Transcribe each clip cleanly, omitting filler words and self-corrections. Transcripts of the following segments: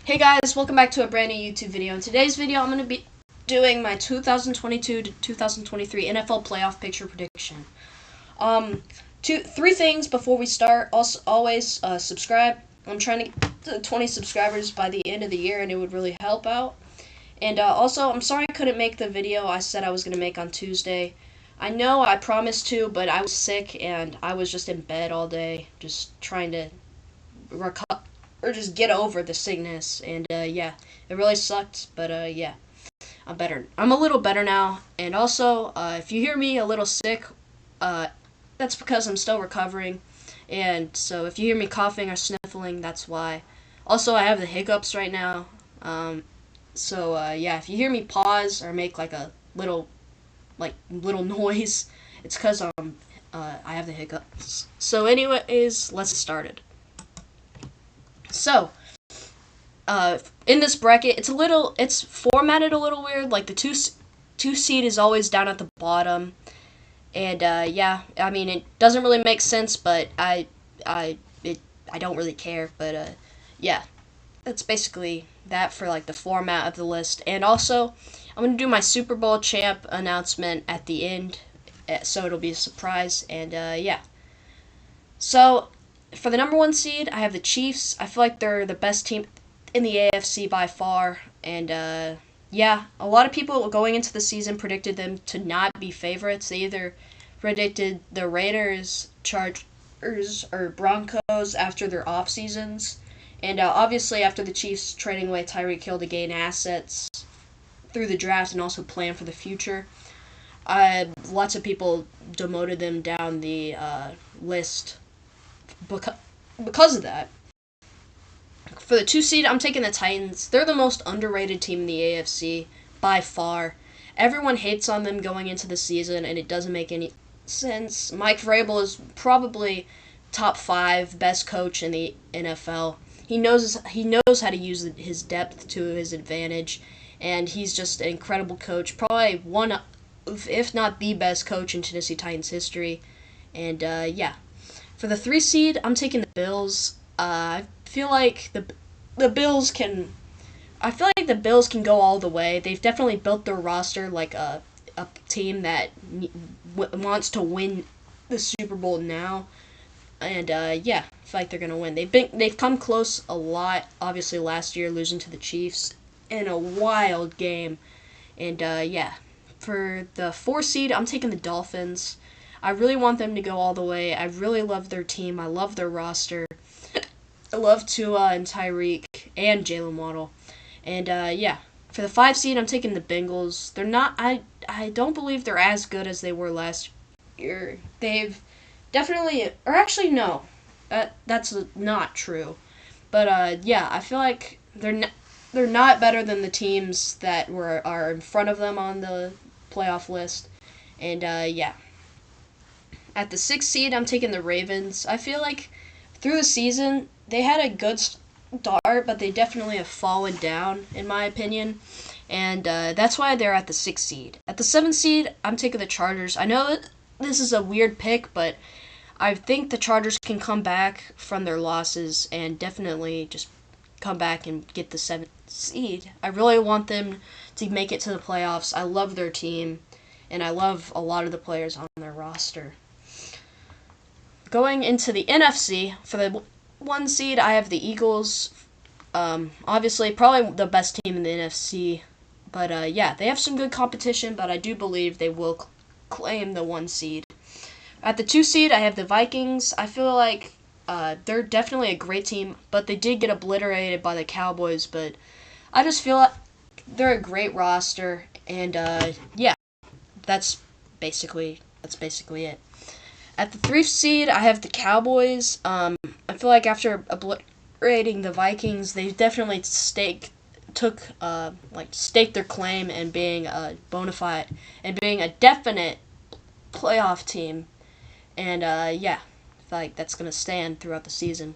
Hey guys, welcome back to a brand new YouTube video. In today's video, I'm going to be doing my 2022 to 2023 NFL playoff picture prediction. Three things before we start. Also, always subscribe. I'm trying to get to 20 subscribers by the end of the year, and it would really help out. And also, I'm sorry I couldn't make the video I said I was going to make on Tuesday. I know I promised to, but I was sick, and I was just in bed all day, just trying to recover. Or just get over the sickness, and yeah, it really sucked, but yeah, I'm better. I'm a little better now, and also, if you hear me a little sick, that's because I'm still recovering, and so if you hear me coughing or sniffling, that's why. Also, I have the hiccups right now, so yeah, if you hear me pause or make like a little noise, it's because I have the hiccups. So anyways, let's get started. So, in this bracket, it's formatted a little weird. Like the two seed is always down at the bottom, and yeah, I mean it doesn't really make sense, but I don't really care. But yeah, that's basically that for like the format of the list. And also, I'm gonna do my Super Bowl champ announcement at the end, so it'll be a surprise. And yeah, so. For the number one seed, I have the Chiefs. I feel like they're the best team in the AFC by far. And, yeah, a lot of people going into the season predicted them to not be favorites. They either predicted the Raiders, Chargers, or Broncos after their off seasons. And, obviously, after the Chiefs trading away Tyreek Hill to gain assets through the draft and also plan for the future, lots of people demoted them down the list because of that. For the 2 seed, I'm taking the Titans. They're the most underrated team in the AFC by far. Everyone hates on them going into the season, and it doesn't make any sense. Mike Vrabel is probably top 5 best coach in the NFL. He knows how to use his depth to his advantage, and he's just an incredible coach. Probably one of, if not the best coach in Tennessee Titans history. And yeah. For the 3 seed, I'm taking the Bills. I feel like the Bills can. I feel like the Bills can go all the way. They've definitely built their roster like a team that wants to win the Super Bowl now, and yeah, I feel like they're gonna win. They've come close a lot. Obviously, last year losing to the Chiefs in a wild game, and yeah. For the 4 seed, I'm taking the Dolphins. I really want them to go all the way. I really love their team. I love their roster. I love Tua and Tyreek and Jalen Waddle. And yeah, for the 5 seed, I'm taking the Bengals. They're not. I don't believe they're as good as they were last year. They've definitely, or actually no, that's not true. But yeah, I feel like they're not better than the teams that are in front of them on the playoff list. And yeah. At the 6th seed, I'm taking the Ravens. I feel like through the season, they had a good start, but they definitely have fallen down, in my opinion. And that's why they're at the 6th seed. At the 7th seed, I'm taking the Chargers. I know that this is a weird pick, but I think the Chargers can come back from their losses and definitely just come back and get the 7th seed. I really want them to make it to the playoffs. I love their team, and I love a lot of the players on their roster. Going into the NFC, for the 1 seed, I have the Eagles. Obviously, probably the best team in the NFC. But yeah, they have some good competition, but I do believe they will claim the 1 seed. At the 2 seed, I have the Vikings. I feel like they're definitely a great team, but they did get obliterated by the Cowboys. But I just feel like they're a great roster, and yeah, that's basically it. At the 3 seed, I have the Cowboys. I feel like after obliterating the Vikings, they definitely staked their claim and being a bona fide and being a definite playoff team. And yeah, I feel like that's gonna stand throughout the season.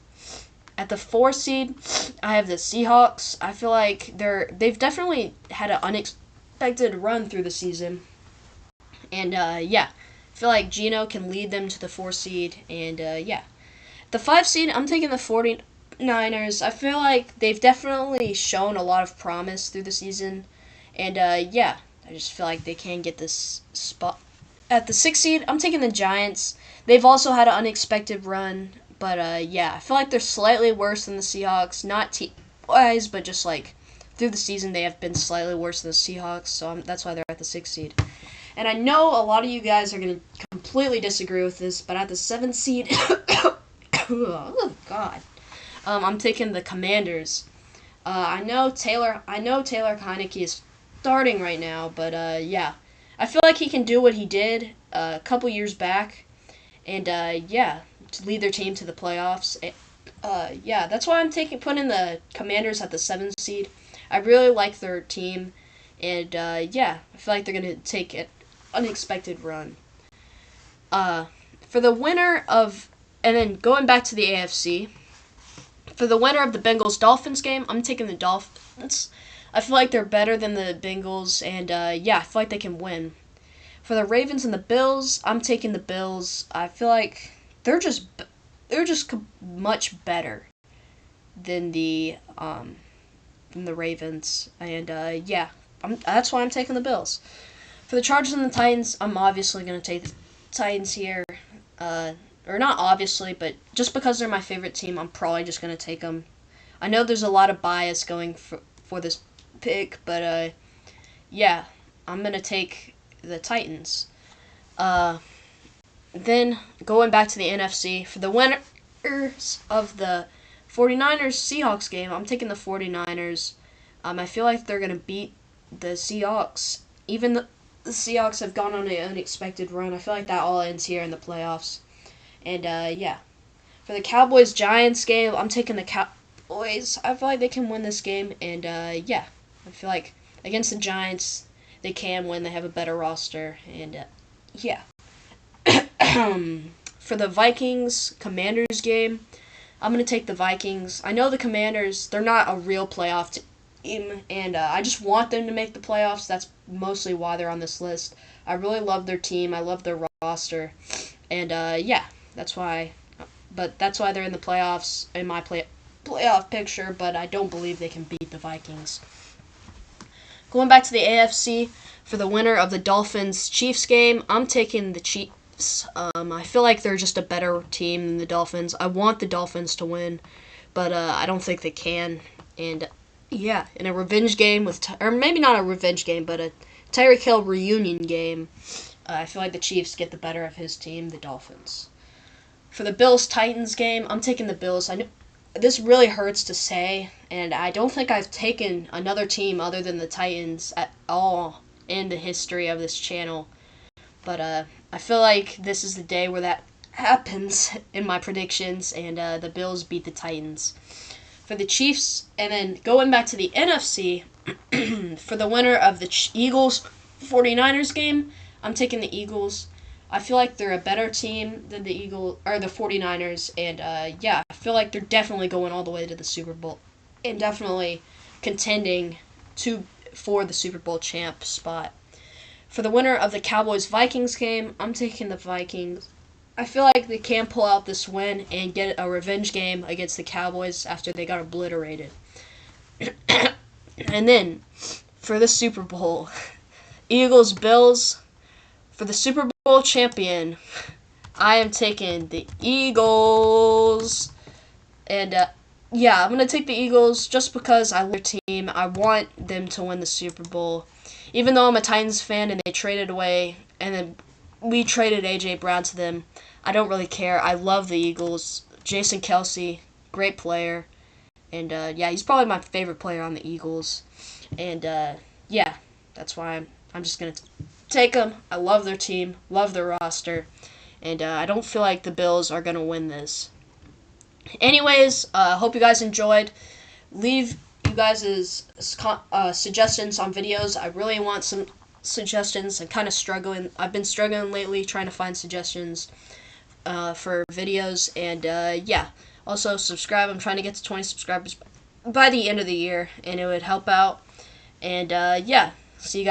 At the 4 seed, I have the Seahawks. I feel like they've definitely had an unexpected run through the season. And yeah. I feel like Geno can lead them to the 4 seed, and yeah. The 5 seed, I'm taking the Niners, I feel like they've definitely shown a lot of promise through the season, and yeah, I just feel like they can get this spot at the 6th seed. I'm taking the Giants. They've also had an unexpected run, but yeah, I feel like they're slightly worse than the Seahawks, not team-wise, but just like through the season they have been slightly worse than the Seahawks, so that's why they're at the 6th seed. And I know a lot of you guys are going to completely disagree with this, but at the 7th seed, oh God. I'm taking the Commanders. I know Taylor Heineke is starting right now, but yeah, I feel like he can do what he did a couple years back, and yeah, to lead their team to the playoffs. Yeah, that's why I'm putting the Commanders at the 7th seed. I really like their team, and yeah, I feel like they're gonna take an unexpected run. For the winner of, and then going back to the AFC. For the winner of the Bengals-Dolphins game, I'm taking the Dolphins. I feel like they're better than the Bengals, and yeah, I feel like they can win. For the Ravens and the Bills, I'm taking the Bills. I feel like they're just much better than the Ravens, and yeah, that's why I'm taking the Bills. For the Chargers and the Titans, I'm obviously going to take the Titans here. Or not obviously, but just because they're my favorite team, I'm probably just going to take them. I know there's a lot of bias going for this pick, but yeah, I'm going to take the Titans. Then, going back to the NFC, for the winners of the 49ers-Seahawks game, I'm taking the 49ers. I feel like they're going to beat the Seahawks. Even the Seahawks have gone on an unexpected run. I feel like that all ends here in the playoffs. And yeah, for the Cowboys-Giants game, I'm taking the Cowboys. I feel like they can win this game, and yeah, I feel like against the Giants, they can win. They have a better roster, and yeah. For the Vikings-Commanders game, I'm going to take the Vikings. I know the Commanders, they're not a real playoff team, and I just want them to make the playoffs. That's mostly why they're on this list. I really love their team. I love their roster, and yeah. That's why they're in the playoffs in my playoff picture, but I don't believe they can beat the Vikings. Going back to the AFC, for the winner of the Dolphins-Chiefs game, I'm taking the Chiefs. I feel like they're just a better team than the Dolphins. I want the Dolphins to win, but I don't think they can. And yeah, in a revenge game or maybe not a revenge game, but a Tyreek Hill reunion game, I feel like the Chiefs get the better of his team, the Dolphins. For the Bills-Titans game, I'm taking the Bills. I know this really hurts to say, and I don't think I've taken another team other than the Titans at all in the history of this channel. But I feel like this is the day where that happens in my predictions, and the Bills beat the Titans. For the Chiefs, and then going back to the NFC, for the winner of the Eagles-49ers game, I'm taking the Eagles. I feel like they're a better team than the 49ers, and yeah, I feel like they're definitely going all the way to the Super Bowl and definitely contending for the Super Bowl champ spot. For the winner of the Cowboys-Vikings game, I'm taking the Vikings. I feel like they can pull out this win and get a revenge game against the Cowboys after they got obliterated. And then, for the Super Bowl, Eagles-Bills. For the Super Bowl champion, I am taking the Eagles. And yeah, I'm going to take the Eagles just because I love their team. I want them to win the Super Bowl. Even though I'm a Titans fan and they traded away, and then we traded A.J. Brown to them, I don't really care. I love the Eagles. Jason Kelce, great player. And yeah, he's probably my favorite player on the Eagles. And yeah, that's why I'm just going to take them. I love their team, love their roster, and I don't feel like the Bills are going to win this. Anyways, hope you guys enjoyed. Leave you guys' suggestions on videos. I really want some suggestions. I'm kind of struggling. I've been struggling lately trying to find suggestions for videos, and yeah. Also, subscribe. I'm trying to get to 20 subscribers by the end of the year, and it would help out. And yeah, see you guys.